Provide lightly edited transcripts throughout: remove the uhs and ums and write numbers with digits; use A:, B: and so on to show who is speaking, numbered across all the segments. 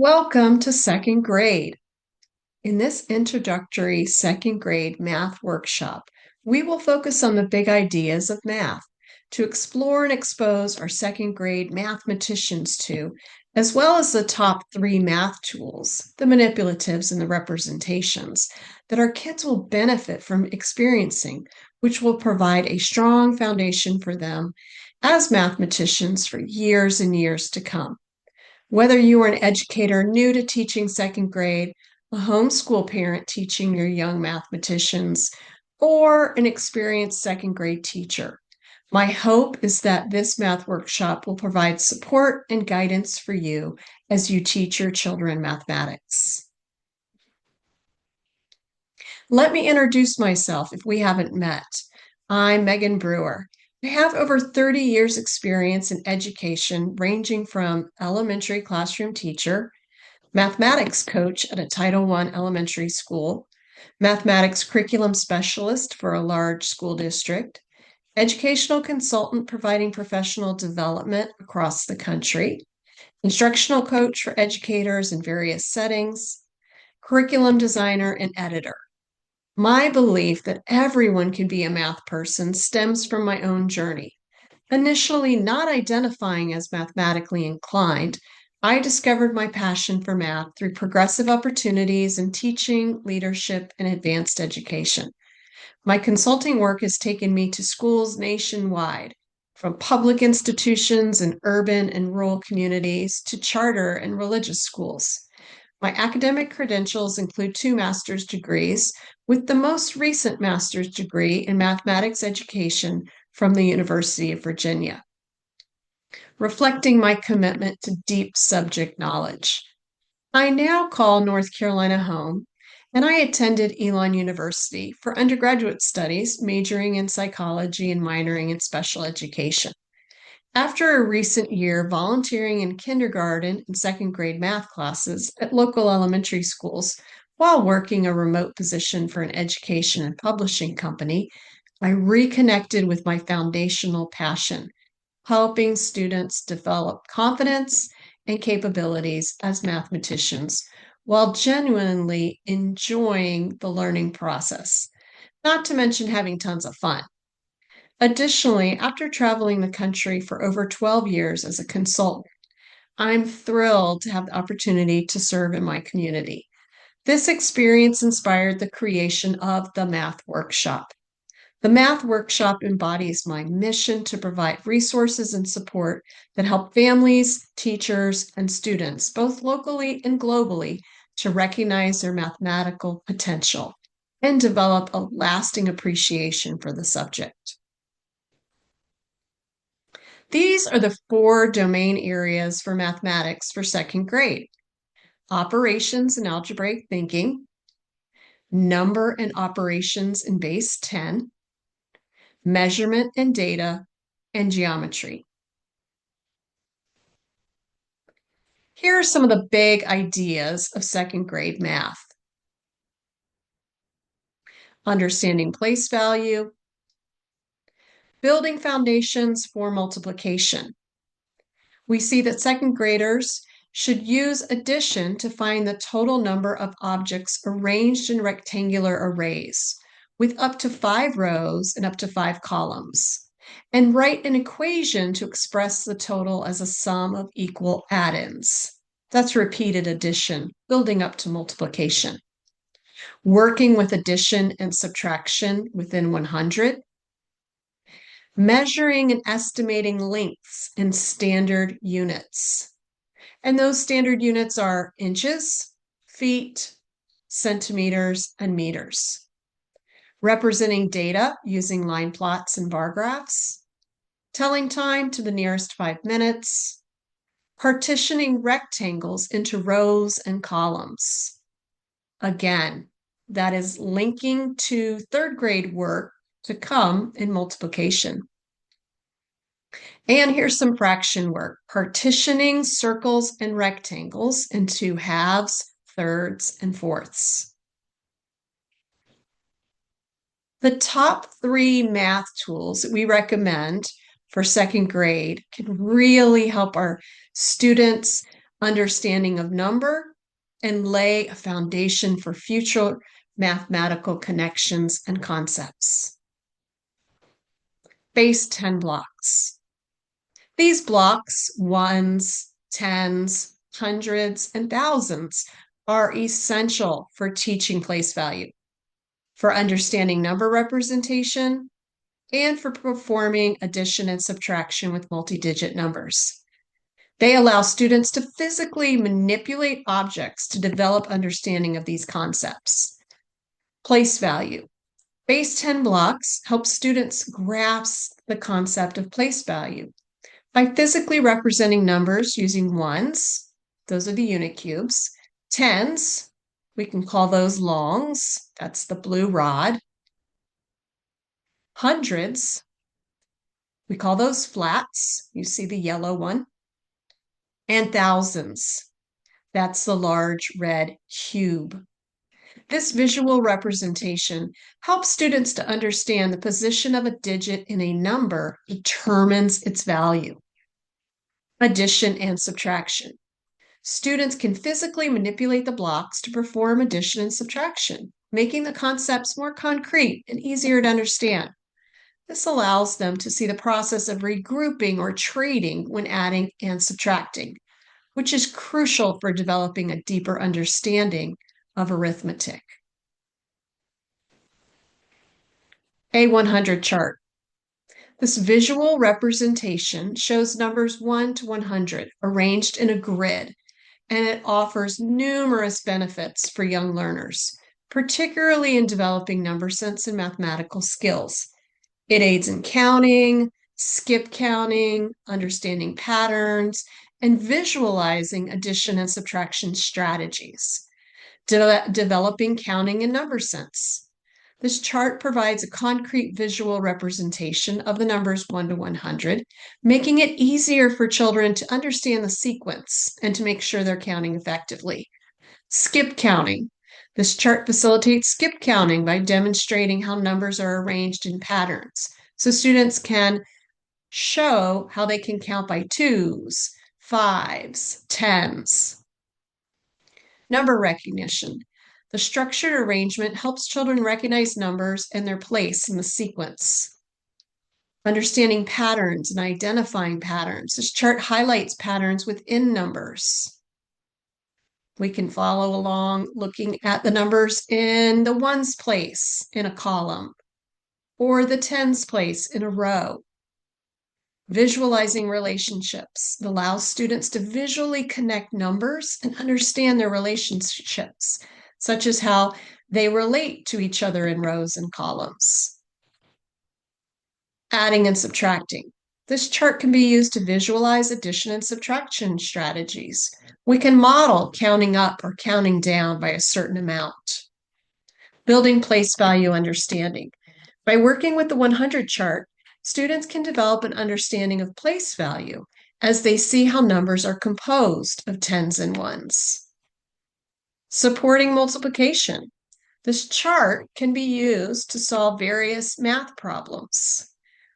A: Welcome to second grade. In this introductory second grade math workshop, we will focus on the big ideas of math to explore and expose our second grade mathematicians to, as well as the top three math tools, the manipulatives and the representations, that our kids will benefit from experiencing, which will provide a strong foundation for them as mathematicians for years and years to come. Whether you are an educator new to teaching second grade, a homeschool parent teaching your young mathematicians, or an experienced second grade teacher, my hope is that this math workshop will provide support and guidance for you as you teach your children mathematics. Let me introduce myself if we haven't met. I'm Megan Brewer. I have over 30 years experience in education, ranging from elementary classroom teacher, mathematics coach at a Title I elementary school, mathematics curriculum specialist for a large school district, educational consultant providing professional development across the country, instructional coach for educators in various settings, curriculum designer, and editor. My belief that everyone can be a math person stems from my own journey. Initially not identifying as mathematically inclined, I discovered my passion for math through progressive opportunities in teaching, leadership, and advanced education. My consulting work has taken me to schools nationwide, from public institutions in urban and rural communities to charter and religious schools. My academic credentials include 2 master's degrees, with the most recent master's degree in mathematics education from the University of Virginia, reflecting my commitment to deep subject knowledge. I now call North Carolina home, and I attended Elon University for undergraduate studies, majoring in psychology and minoring in special education. After a recent year volunteering in kindergarten and second grade math classes at local elementary schools while working a remote position for an education and publishing company, I reconnected with my foundational passion, helping students develop confidence and capabilities as mathematicians while genuinely enjoying the learning process, not to mention having tons of fun. Additionally, after traveling the country for over 12 years as a consultant, I'm thrilled to have the opportunity to serve in my community. This experience inspired the creation of the Math Workshop. The Math Workshop embodies my mission to provide resources and support that help families, teachers, and students, both locally and globally, to recognize their mathematical potential and develop a lasting appreciation for the subject. These are the 4 domain areas for mathematics for second grade: operations and algebraic thinking, number and operations in base 10, measurement and data, and geometry. Here are some of the big ideas of second grade math: understanding place value, building foundations for multiplication. We see that second graders should use addition to find the total number of objects arranged in rectangular arrays with up to 5 rows and up to 5 columns, and write an equation to express the total as a sum of equal add-ins. That's repeated addition, building up to multiplication. Working with addition and subtraction within 100. Measuring and estimating lengths in standard units. And those standard units are inches, feet, centimeters, and meters. Representing data using line plots and bar graphs. Telling time to the nearest 5 minutes. Partitioning rectangles into rows and columns. Again, that is linking to 3rd grade work to come in multiplication. And here's some fraction work: partitioning circles and rectangles into halves, thirds, and fourths. The top 3 math tools that we recommend for second grade can really help our students understanding of number, and lay a foundation for future mathematical connections and concepts. Base 10 blocks. These blocks, ones, tens, hundreds, and thousands, are essential for teaching place value, for understanding number representation, and for performing addition and subtraction with multi-digit numbers. They allow students to physically manipulate objects to develop understanding of these concepts. Place value. Base 10 blocks help students grasp the concept of place value by physically representing numbers using ones, those are the unit cubes, tens, we can call those longs, that's the blue rod, hundreds, we call those flats, you see the yellow one, and thousands, that's the large red cube. This visual representation helps students to understand the position of a digit in a number determines its value. Addition and subtraction. Students can physically manipulate the blocks to perform addition and subtraction, making the concepts more concrete and easier to understand. This allows them to see the process of regrouping or trading when adding and subtracting, which is crucial for developing a deeper understanding of arithmetic. A100 chart. This visual representation shows numbers 1 to 100 arranged in a grid, and it offers numerous benefits for young learners, particularly in developing number sense and mathematical skills. It aids in counting, skip counting, understanding patterns, and visualizing addition and subtraction strategies. Developing counting and number sense. This chart provides a concrete visual representation of the numbers 1 to 100, making it easier for children to understand the sequence and to make sure they're counting effectively. Skip counting. This chart facilitates skip counting by demonstrating how numbers are arranged in patterns, so students can show how they can count by twos, fives, tens. Number recognition. The structured arrangement helps children recognize numbers and their place in the sequence. Understanding patterns and identifying patterns. This chart highlights patterns within numbers. We can follow along looking at the numbers in the ones place in a column or the tens place in a row. Visualizing relationships. It allows students to visually connect numbers and understand their relationships, such as how they relate to each other in rows and columns. Adding and subtracting. This chart can be used to visualize addition and subtraction strategies. We can model counting up or counting down by a certain amount. Building place value understanding. By working with the 100 chart, students can develop an understanding of place value as they see how numbers are composed of tens and ones. Supporting multiplication. This chart can be used to solve various math problems,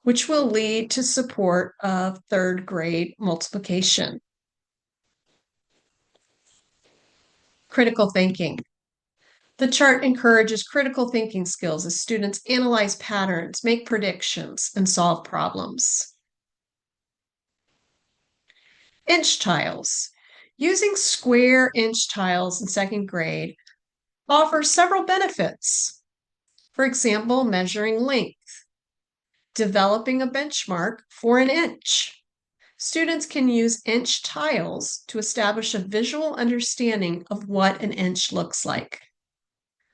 A: which will lead to support of third grade multiplication. Critical thinking. The chart encourages critical thinking skills as students analyze patterns, make predictions, and solve problems. Inch tiles. Using square inch tiles in second grade offers several benefits. For example, measuring length, developing a benchmark for an inch. Students can use inch tiles to establish a visual understanding of what an inch looks like.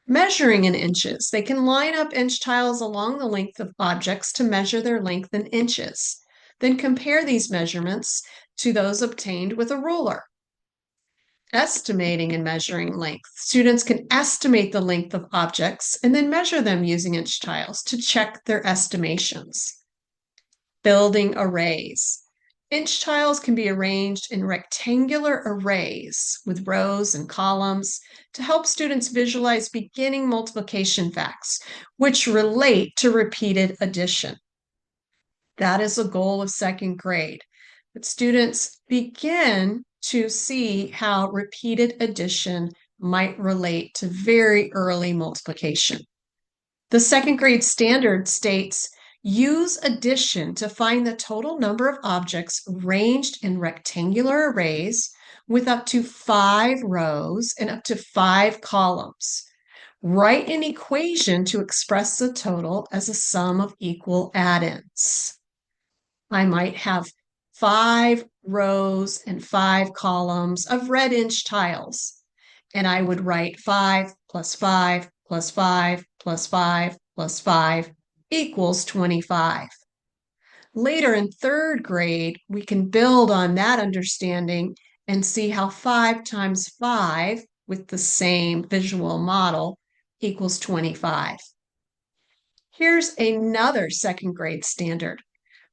A: Measuring in inches. They can line up inch tiles along the length of objects to measure their length in inches. Then compare these measurements to those obtained with a ruler. Estimating and measuring length. Students can estimate the length of objects and then measure them using inch tiles to check their estimations. Building arrays. Inch tiles can be arranged in rectangular arrays with rows and columns to help students visualize beginning multiplication facts, which relate to repeated addition. That is a goal of second grade, that students begin to see how repeated addition might relate to very early multiplication. The second grade standard states, use addition to find the total number of objects ranged in rectangular arrays with up to 5 rows and up to 5 columns. Write an equation to express the total as a sum of equal addends. I might have 5 rows and 5 columns of red inch tiles, and I would write 5 plus 5 plus 5 plus 5 plus 5 equals 25. Later in third grade, we can build on that understanding and see how 5 times 5 with the same visual model equals 25. Here's another second grade standard.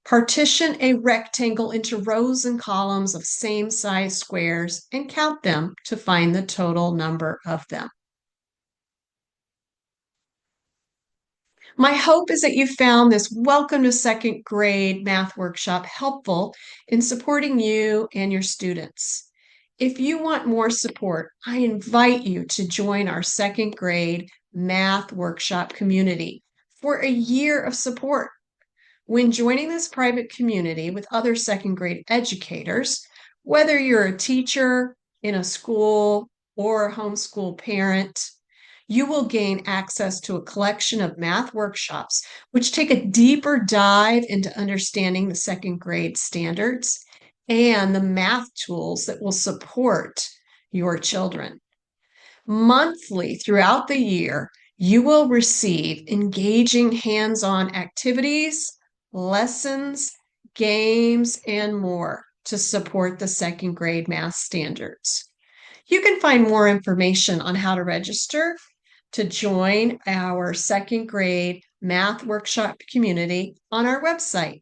A: Partition a rectangle into rows and columns of same size squares and count them to find the total number of them. My hope is that you found this Welcome to Second Grade math workshop helpful in supporting you and your students. If you want more support, I invite you to join our second grade math workshop community for a year of support. When joining this private community with other second grade educators, whether you're a teacher in a school or a homeschool parent, you will gain access to a collection of math workshops which take a deeper dive into understanding the second grade standards and the math tools that will support your children. Monthly throughout the year, you will receive engaging hands-on activities, lessons, games, and more to support the second grade math standards. You can find more information on how to register to join our second grade math workshop community on our website.